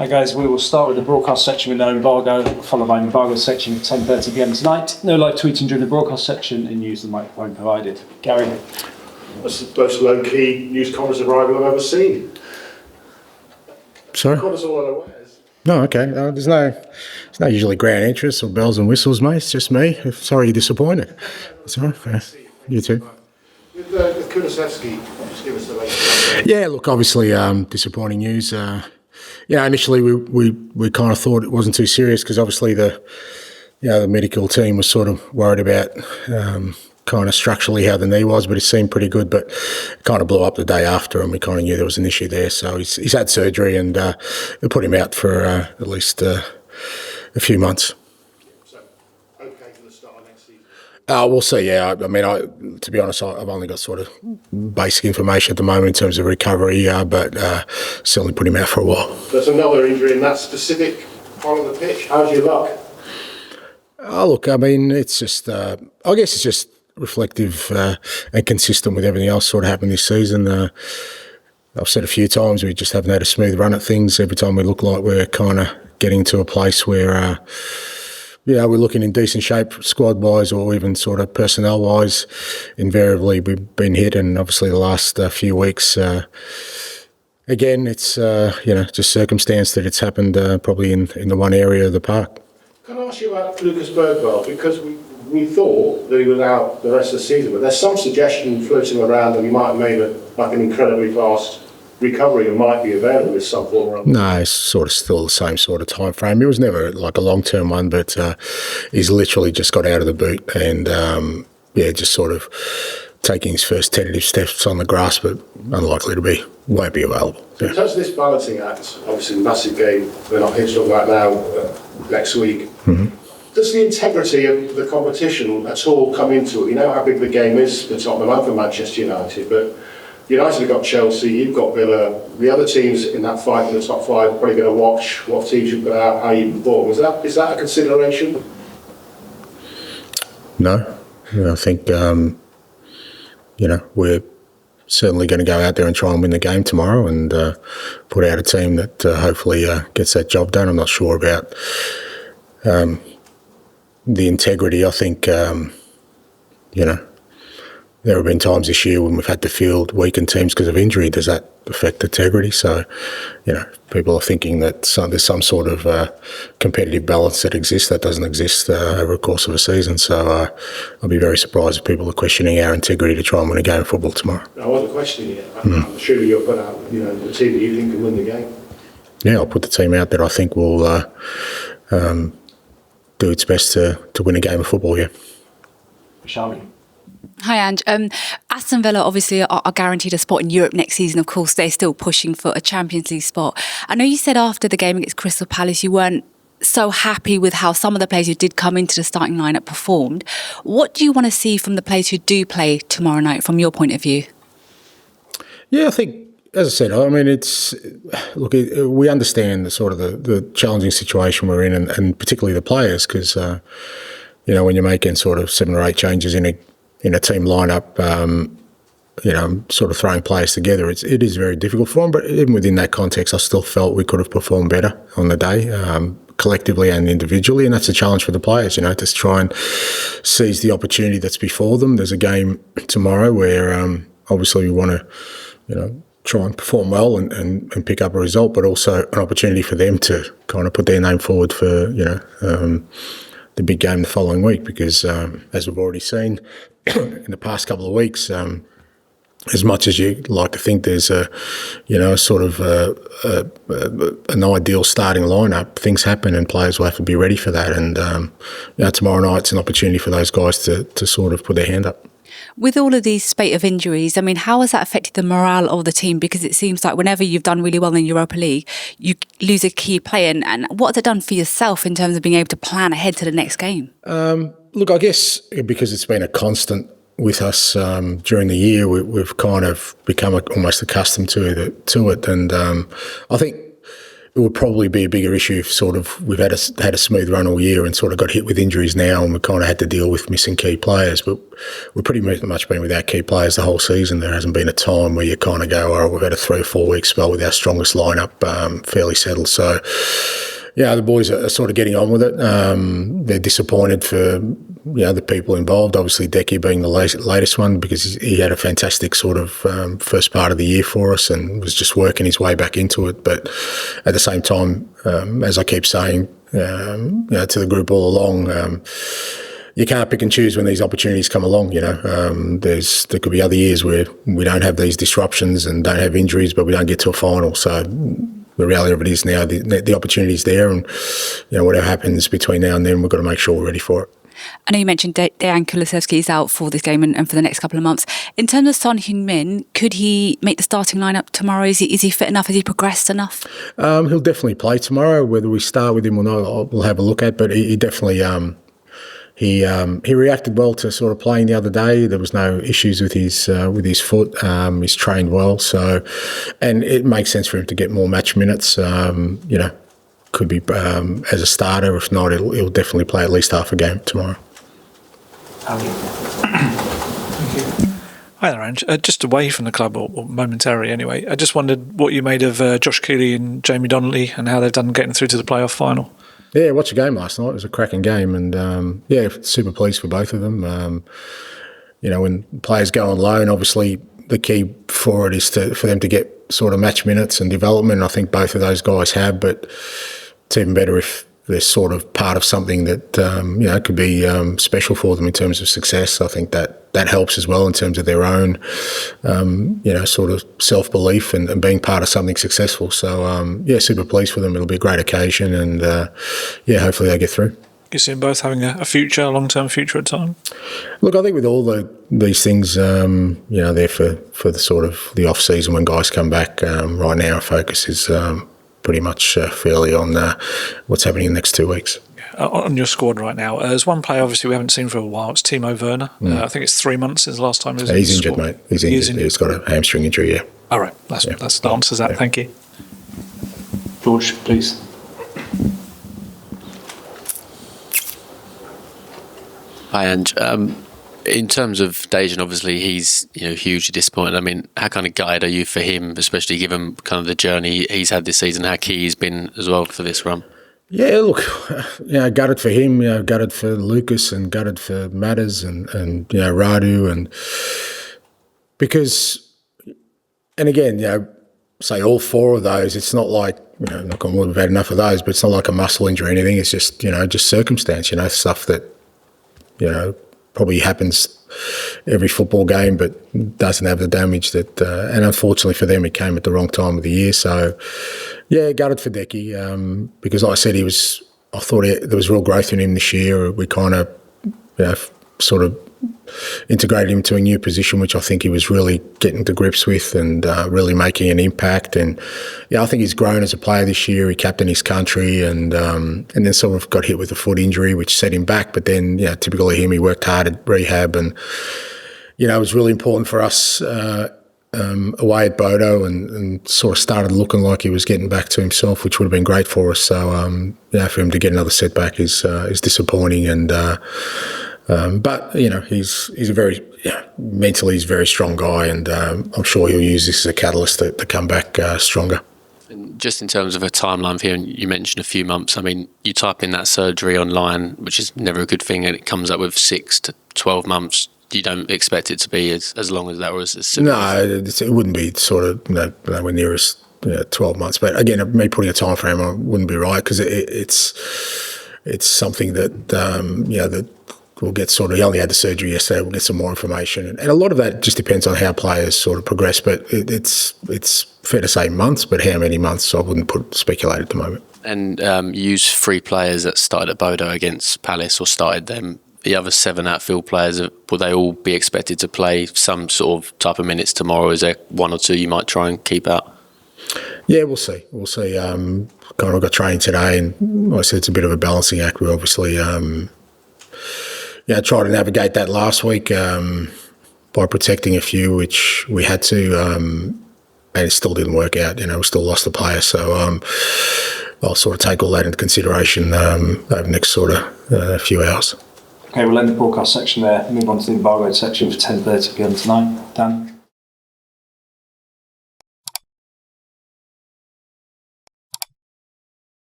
Hi guys, we will start with the broadcast section with no embargo, followed by an embargo section at 10:30pm tonight. No live tweeting during the broadcast section and use the microphone provided. Gary. That's the most low-key news conference arrival I've ever seen. Sorry? Caught us all unawares. No, okay. There's no usually grand entrance or bells and whistles, mate. It's just me. Sorry you're disappointed. Sorry. You too. With Kulusevski, just give us the latest. Yeah, look, obviously disappointing news. Initially we kind of thought it wasn't too serious because obviously the medical team was sort of worried about kind of structurally how the knee was, but it seemed pretty good. But it kind of blew up the day after, and we kind of knew there was an issue there. So he's had surgery, and they put him out for at least a few months. So, okay for the start of next season? We'll see, yeah. I mean, to be honest, I've only got sort of basic information at the moment in terms of recovery, but certainly put him out for a while. There's another injury in that specific part of the pitch. How's your luck? Look, I mean, it's just, I guess it's just reflective and consistent with everything else sort of happened this season. I've said a few times we just haven't had a smooth run at things. Every time we look like we're kind of getting to a place where we're looking in decent shape squad-wise or even sort of personnel-wise, invariably we've been hit. And obviously the last few weeks, again, it's just circumstance that it's happened probably in the one area of the park. Can I ask you about Lucas Bergvall? Because we thought that he was out the rest of the season, but there's some suggestion floating around that he might have made an incredibly fast recovery and might be available with some form or other. No, it's sort of still the same sort of time frame. It was never like a long-term one, but he's literally just got out of the boot and just sort of taking his first tentative steps on the grass, but unlikely to won't be available. So in terms of this balancing act, obviously massive game, we're not here to talk about now, next week. Mm-hmm. Does the integrity of the competition at all come into it? You know how big the game is for Tottenham and for Manchester United, but United have got Chelsea, you've got Villa, the other teams in that fight in the top five are probably going to watch what teams you've got out, how you perform. Is that a consideration? No. I think, we're certainly going to go out there and try and win the game tomorrow and put out a team that hopefully gets that job done. I'm not sure about the integrity. I think, there have been times this year when we've had to field weakened teams because of injury. Does that affect integrity? So, people are thinking that there's some sort of competitive balance that exists that doesn't exist over the course of a season. So I'll be very surprised if people are questioning our integrity to try and win a game of football tomorrow. I wasn't questioning it. I'm sure you'll put out, the team that you think can win the game. Yeah, I'll put the team out that I think will do its best to win a game of football, yeah. Charlie. Hi, Ange. Aston Villa obviously are guaranteed a spot in Europe next season. Of course, they're still pushing for a Champions League spot. I know you said after the game against Crystal Palace you weren't so happy with how some of the players who did come into the starting lineup performed. What do you want to see from the players who do play tomorrow night, from your point of view? Yeah, I think, as I said, I mean, we understand the sort of the challenging situation we're in, and particularly the players, because when you're making sort of 7 or 8 changes in a team lineup, sort of throwing players together, it is very difficult for them. But even within that context, I still felt we could have performed better on the day, collectively and individually, and that's a challenge for the players, to try and seize the opportunity that's before them. There's a game tomorrow where obviously we want to, try and perform well and pick up a result, but also an opportunity for them to kind of put their name forward for, the big game the following week, because as we've already seen in the past couple of weeks, as much as you like to think there's an ideal starting lineup, things happen and players will have to be ready for that. And tomorrow night's an opportunity for those guys to sort of put their hand up. With all of these spate of injuries, I mean, how has that affected the morale of the team? Because it seems like whenever you've done really well in Europa League, you lose a key player. And what has it done for yourself in terms of being able to plan ahead to the next game? Look, I guess because it's been a constant with us during the year, we've kind of become almost accustomed to it. And I think it would probably be a bigger issue if sort of we've had a smooth run all year and sort of got hit with injuries now, and we kind of had to deal with missing key players. But we've pretty much been without key players the whole season. There hasn't been a time where you kind of go, "Oh, we've had a 3 or 4 week spell with our strongest lineup fairly settled." So, yeah, the boys are sort of getting on with it. They're disappointed for the people involved. Obviously, Decky being the latest one, because he had a fantastic sort of first part of the year for us and was just working his way back into it. But at the same time, as I keep saying, to the group all along, you can't pick and choose when these opportunities come along. There could be other years where we don't have these disruptions and don't have injuries, but we don't get to a final. So the reality of it is now the opportunity's there, and whatever happens between now and then, we've got to make sure we're ready for it. I know you mentioned Dejan Kulusevski is out for this game and for the next couple of months. In terms of Heung Min, could he make the starting lineup tomorrow? Is he fit enough? Has he progressed enough? He'll definitely play tomorrow. Whether we start with him or not, we'll have a look at. But he definitely he reacted well to sort of playing the other day. There was no issues with his foot. He's trained well, and it makes sense for him to get more match minutes. Could be as a starter. If not, he'll definitely play at least half a game tomorrow. Hi there, Ange. Just away from the club, or momentarily anyway, I just wondered what you made of Josh Keeley and Jamie Donley and how they've done getting through to the playoff final. Yeah, I watched the game last night. It was a cracking game, and super pleased for both of them. When players go on loan, obviously the key for it is for them to get sort of match minutes and development. I think both of those guys have, but it's even better if they're sort of part of something that could be special for them in terms of success. I think that helps as well in terms of their own sort of self-belief and being part of something successful. So super pleased for them. It'll be a great occasion, and hopefully they get through. You see them both having a long-term future at time? Look, I think with all these things, they're for the sort of the off-season when guys come back. Right now, our focus is pretty much fairly on what's happening in the next 2 weeks. On your squad right now, there's one player obviously we haven't seen for a while. It's Timo Werner. I think it's 3 months since the last time he was in the He's injured, squad. mate. He's injured. He's got a hamstring injury, yeah. All right, that answers that. Yeah. Thank you. George, please. Hi, Ange. In terms of Dejan, obviously he's hugely disappointed. I mean, how kind of gutted are you for him, especially given kind of the journey he's had this season, how key he's been as well for this run? Yeah, look, gutted for him, gutted for Lucas, and gutted for Matters and Radu, and because, and again, say all 4 of those, it's not like, knock on wood, we've had enough of those, but it's not like a muscle injury or anything. It's just, just circumstance, stuff that, probably happens every football game, but doesn't have the damage that, and unfortunately for them, it came at the wrong time of the year. So, gutted for Decky, because like I said, I thought there was real growth in him this year. We kind of, sort of integrated him to a new position, which I think he was really getting to grips with and really making an impact. And I think he's grown as a player this year. He captained his country, and then sort of got hit with a foot injury, which set him back. But then, typically him, he worked hard at rehab, and it was really important for us away at Bodo, and sort of started looking like he was getting back to himself, which would have been great for us. So for him to get another setback is disappointing, and. But he's a very mentally he's a very strong guy, and I'm sure he'll use this as a catalyst to come back stronger. And just in terms of a timeline for him, you mentioned a few months. I mean, you type in that surgery online, which is never a good thing, and it comes up with 6 to 12 months. You don't expect it to be as long as that, or as simple? No, it wouldn't be sort of nowhere near as 12 months. But again, me putting a time frame on wouldn't be right, because it's something that that. We'll get he only had the surgery yesterday, we'll get some more information. And a lot of that just depends on how players sort of progress, but it's fair to say months, but how many months, I wouldn't speculate at the moment. And you use 3 players that started at Bodo against Palace, or started them. The other 7 outfield players, will they all be expected to play some sort of type of minutes tomorrow? Is there 1 or 2 you might try and keep out? Yeah, we'll see. Kind of got training today, and like I said, it's a bit of a balancing act. We obviously... tried to navigate that last week by protecting a few, which we had to. and it still didn't work out. We still lost the player. So I'll sort of take all that into consideration over the next sort of few hours. Okay, we'll end the broadcast section there. Move on to the embargoed section for 10:30 p.m. tonight. Dan?